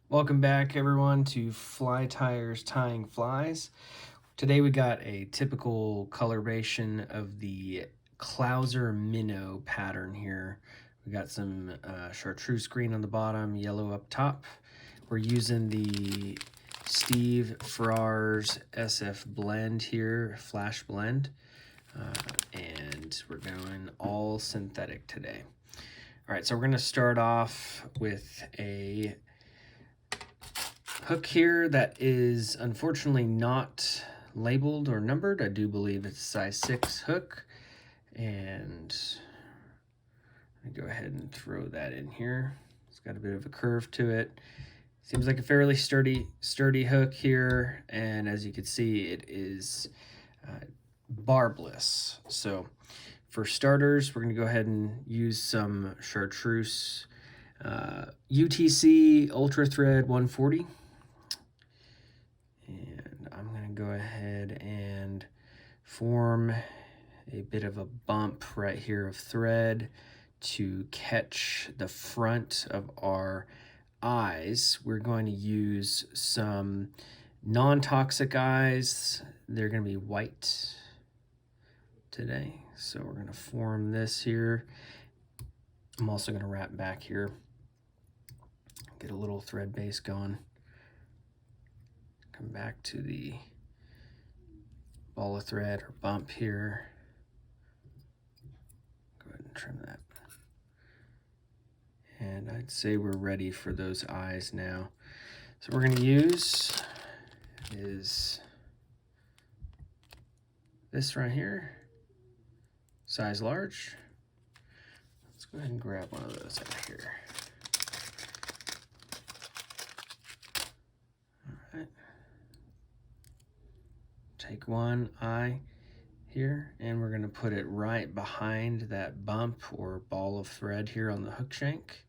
Welcome back, everyone, to Fly Tires Tying Flies. Today we got a typical coloration of the Clouser Minnow pattern here. We got some Chartreuse green on the bottom, yellow up top. We're using the Steve Farrar's SF blend here, Flash blend, and we're going all synthetic today. All right, so we're going to start off with a hook here that is unfortunately not labeled or numbered. I do believe it's a size 6 hook, and I'm gonna go ahead and throw that in here. It's got a bit of a curve to it. Seems like a fairly sturdy hook here, and as you can see, it is barbless. So for starters, we're gonna go ahead and use some Chartreuse UTC Ultra Thread 140. And I'm going to go ahead and form a bit of a bump right here of thread to catch the front of our eyes. We're going to use some non-toxic eyes. They're going to be white today. So we're going to form this here. I'm also going to wrap back here, get a little thread base going. Come back to the ball of thread or bump here. Go ahead and trim that. And I'd say we're ready for those eyes now. So what we're going to use is this right here, size large. Let's go ahead and grab one of those out of here. All right. Take one eye here, and we're going to put it right behind that bump or ball of thread here on the hook shank,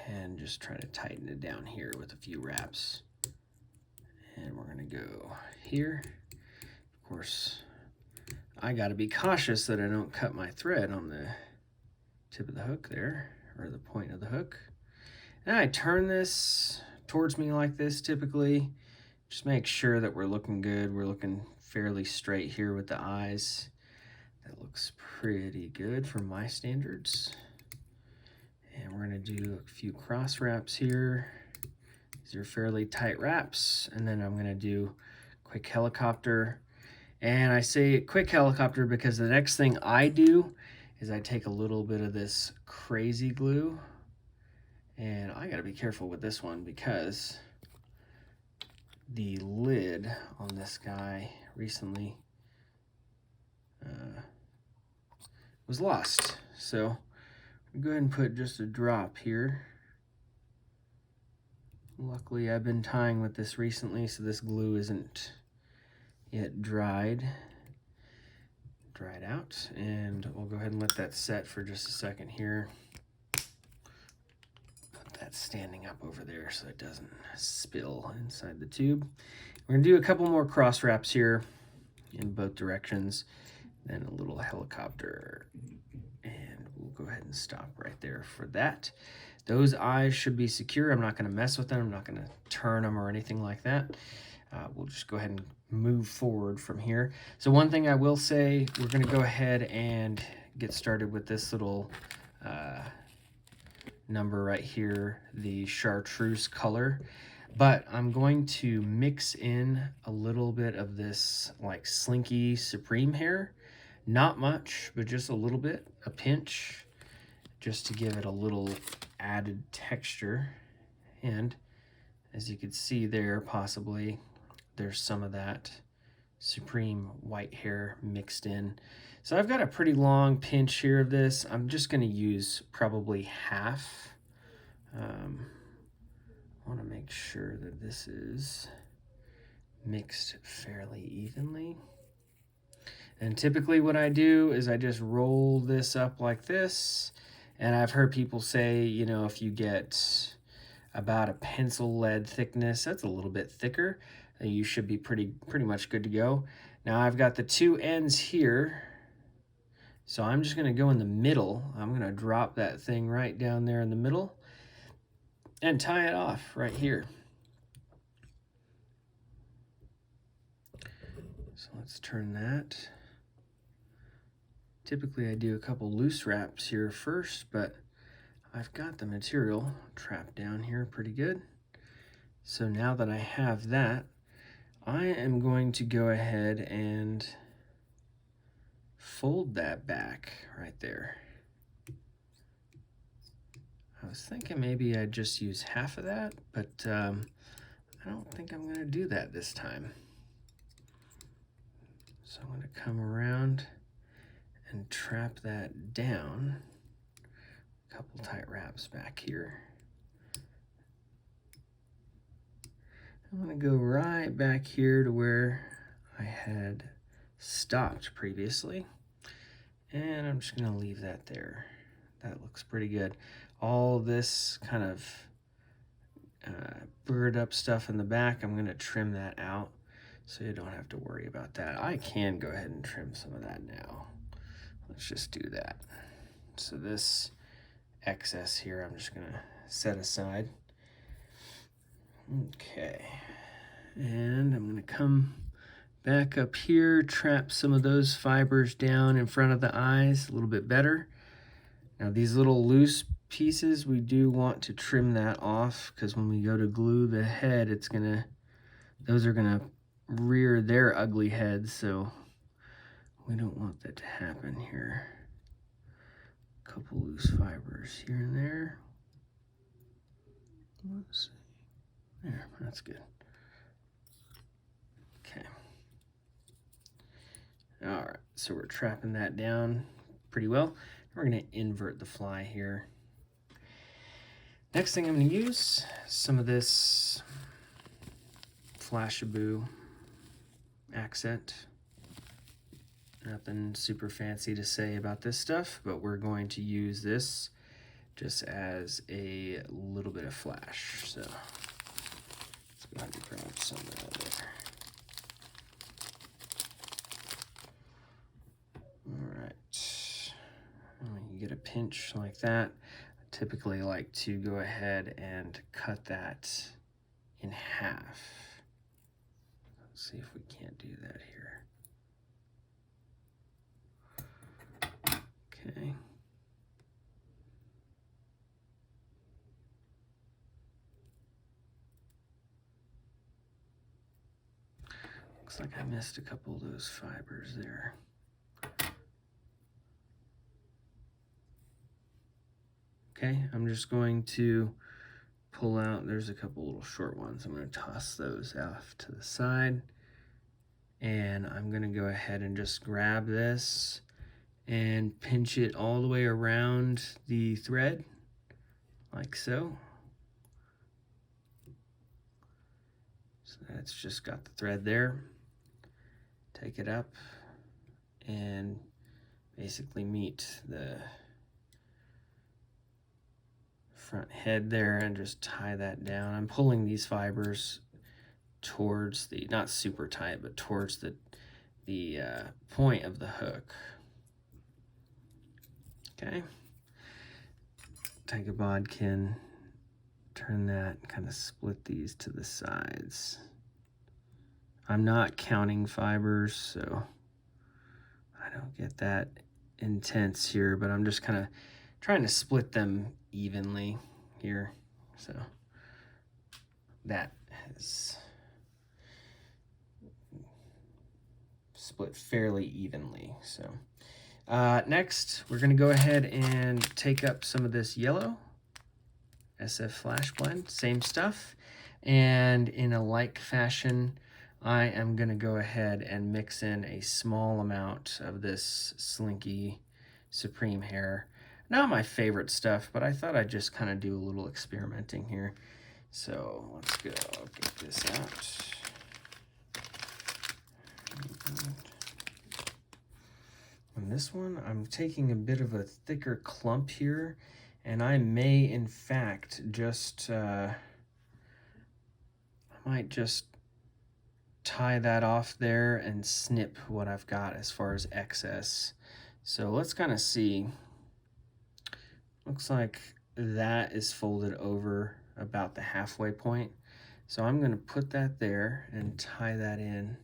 and just try to tighten it down here with a few wraps. And we're going to go here. Of course, I got to be cautious that I don't cut my thread on the tip of the hook there, or the point of the hook. And I turn this towards me like this typically. Just make sure that we're looking good. We're looking fairly straight here with the eyes. That looks pretty good for my standards. And we're going to do a few cross wraps here. These are fairly tight wraps. And then I'm going to do quick helicopter. And I say quick helicopter because the next thing I do is I take a little bit of this crazy glue. And I got to be careful with this one because the lid on this guy recently was lost. So go ahead and put just a drop here. Luckily I've been tying with this recently, so this glue isn't yet dried out, and we'll go ahead and let that set for just a second here. Put that standing up over there so it doesn't spill inside the tube. We're gonna do a couple more cross wraps here in both directions, then a little helicopter, and we'll go ahead and stop right there for that. Those eyes should be secure. I'm not going to mess with them. I'm not going to turn them or anything like that. We'll just go ahead and move forward from here. So one thing I will say, we're going to go ahead and get started with this little number right here, the Chartreuse color. But I'm going to mix in a little bit of this like slinky Supreme hair. Not much, but just a little bit, a pinch, just to give it a little added texture. And as you can see there, possibly, there's some of that Supreme white hair mixed in. So I've got a pretty long pinch here of this. I'm just going to use probably half. I want to make sure that this is mixed fairly evenly. And typically what I do is I just roll this up like this. And I've heard people say, you know, if you get about a pencil lead thickness, that's a little bit thicker, you should be pretty much good to go. Now I've got the two ends here, so I'm just going to go in the middle. I'm going to drop that thing right down there in the middle. and tie it off right here. So let's turn that. Typically I do a couple loose wraps here first, but I've got the material trapped down here pretty good. So now that I have that, I am going to go ahead and fold that back right there. I was thinking maybe I'd just use half of that, but I don't think I'm gonna do that this time. So I'm gonna come around and trap that down. A couple tight wraps back here. I'm gonna go right back here to where I had stopped previously. And I'm just gonna leave that there. That looks pretty good. All this kind of bird up stuff in the back, I'm gonna trim that out so you don't have to worry about that. I can go ahead and trim some of that now. Let's just do that. So this excess here, I'm just gonna set aside. Okay, and I'm gonna come back up here, trap some of those fibers down in front of the eyes a little bit better. Now these little loose pieces, we do want to trim that off because when we go to glue the head, those are gonna rear their ugly heads, so we don't want that to happen here. A couple loose fibers here and there. Let's see. There, that's good. Okay. All right, so we're trapping that down pretty well. We're gonna invert the fly here. Next thing I'm gonna use, some of this Flashabou accent. Nothing super fancy to say about this stuff, but we're going to use this just as a little bit of flash. So let's go ahead and grab some of that there. All right, when you get a pinch like that, I typically like to go ahead and cut that in half. Let's see if we can't do that here. Okay. Looks like I missed a couple of those fibers there. Okay, I'm just going to pull out, there's a couple little short ones. I'm going to toss those off to the side. And I'm going to go ahead and just grab this and pinch it all the way around the thread, like so. So that's just got the thread there. Take it up and basically meet the front head there and just tie that down. I'm pulling these fibers towards the, not super tight, but towards the point of the hook. Okay. Take a bodkin, turn that, kind of split these to the sides. I'm not counting fibers, so I don't get that intense here, but I'm just kind of trying to split them evenly here. So that is split fairly evenly. So next, we're gonna go ahead and take up some of this yellow SF Flash Blend, same stuff. And in a like fashion, I am gonna go ahead and mix in a small amount of this Slinky Supreme Hair. Not my favorite stuff, but I thought I'd just kind of do a little experimenting here. So let's go get this out. On this one, I'm taking a bit of a thicker clump here, and I may in fact just, I might just tie that off there and snip what I've got as far as excess. So let's kind of see. Looks like that is folded over about the halfway point. So I'm going to put that there and tie that in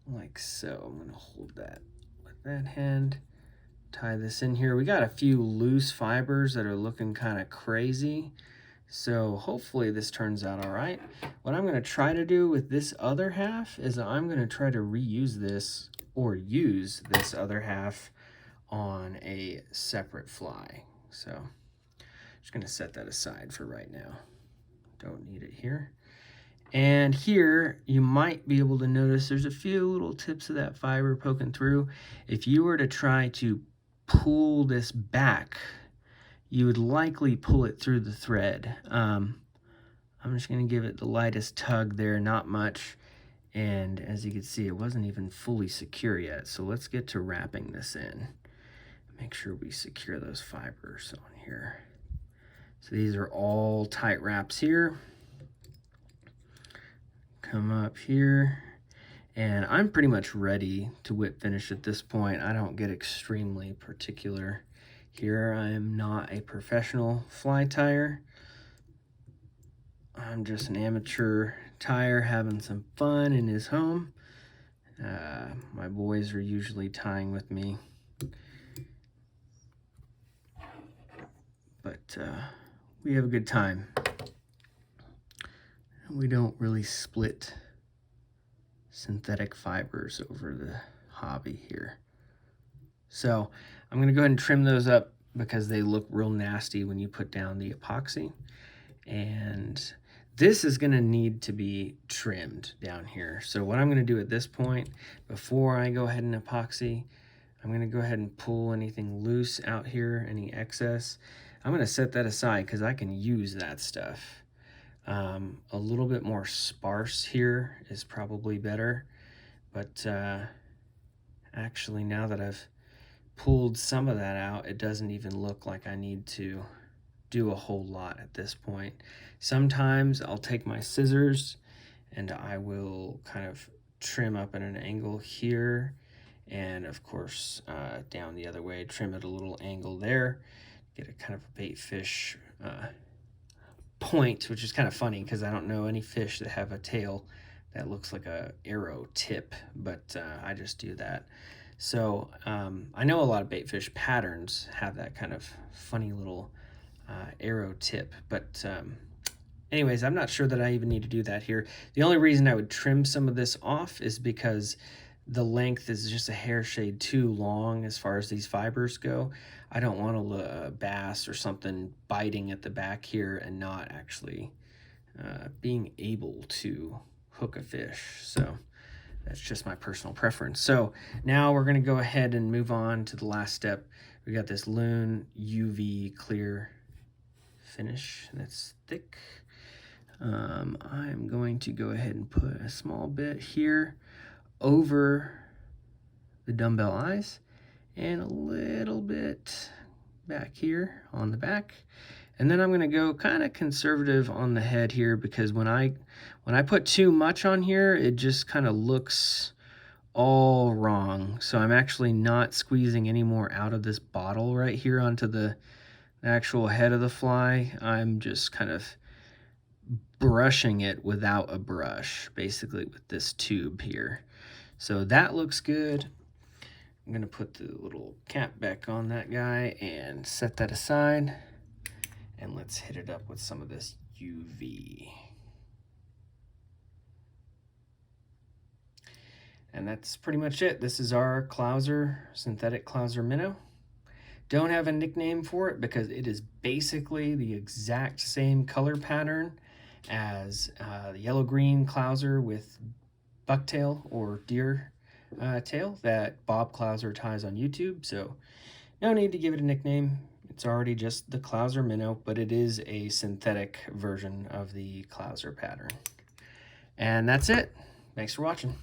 like so. I'm going to hold that with that hand, tie this in here. We got a few loose fibers that are looking kind of crazy. So hopefully this turns out all right. What I'm going to try to do with this other half is I'm going to try to reuse this or use this other half on a separate fly. So just going to set that aside for right now. Don't need it here. And here you might be able to notice there's a few little tips of that fiber poking through. If you were to try to pull this back, you would likely pull it through the thread. I'm just going to give it the lightest tug there, not much. And as you can see, it wasn't even fully secure yet. So let's get to wrapping this in. Make sure we secure those fibers on here. So these are all tight wraps here. Come up here. And I'm pretty much ready to whip finish at this point. I don't get extremely particular here. I am not a professional fly tyer. I'm just an amateur tyer having some fun in his home. My boys are usually tying with me. But we have a good time. We don't really split synthetic fibers over the hobby here. So I'm going to go ahead and trim those up because they look real nasty when you put down the epoxy. And this is going to need to be trimmed down here. So what I'm going to do at this point, before I go ahead and epoxy, I'm going to go ahead and pull anything loose out here, any excess. I'm going to set that aside because I can use that stuff. A little bit more sparse here is probably better. But actually, now that I've pulled some of that out, it doesn't even look like I need to do a whole lot at this point. Sometimes I'll take my scissors and I will kind of trim up at an angle here, and of course down the other way, trim at a little angle there, get a kind of a bait fish point, which is kind of funny because I don't know any fish that have a tail that looks like a arrow tip, but I just do that. So I know a lot of bait fish patterns have that kind of funny little arrow tip, but anyways, I'm not sure that I even need to do that here. The only reason I would trim some of this off is because the length is just a hair shade too long as far as these fibers go. I don't want a bass or something biting at the back here and not actually being able to hook a fish. So that's just my personal preference. So now we're going to go ahead and move on to the last step. We got this Loon UV clear finish that's thick. I'm going to go ahead and put a small bit here over the Dumbell eyes and a little bit back here on the back. And then I'm going to go kind of conservative on the head here because when I put too much on here, it just kind of looks all wrong. So I'm actually not squeezing any more out of this bottle right here onto the actual head of the fly. I'm just kind of brushing it without a brush, basically with this tube here. So that looks good. I'm going to put the little cap back on that guy and set that aside. And let's hit it up with some of this UV. And that's pretty much it. This is our Clouser, synthetic Clouser Minnow. Don't have a nickname for it because it is basically the exact same color pattern as the yellow-green Clouser with bucktail or deer tail that Bob Clouser ties on YouTube. So no need to give it a nickname. It's already just the Clouser Minnow, but it is a synthetic version of the Clouser pattern. And that's it. Thanks for watching.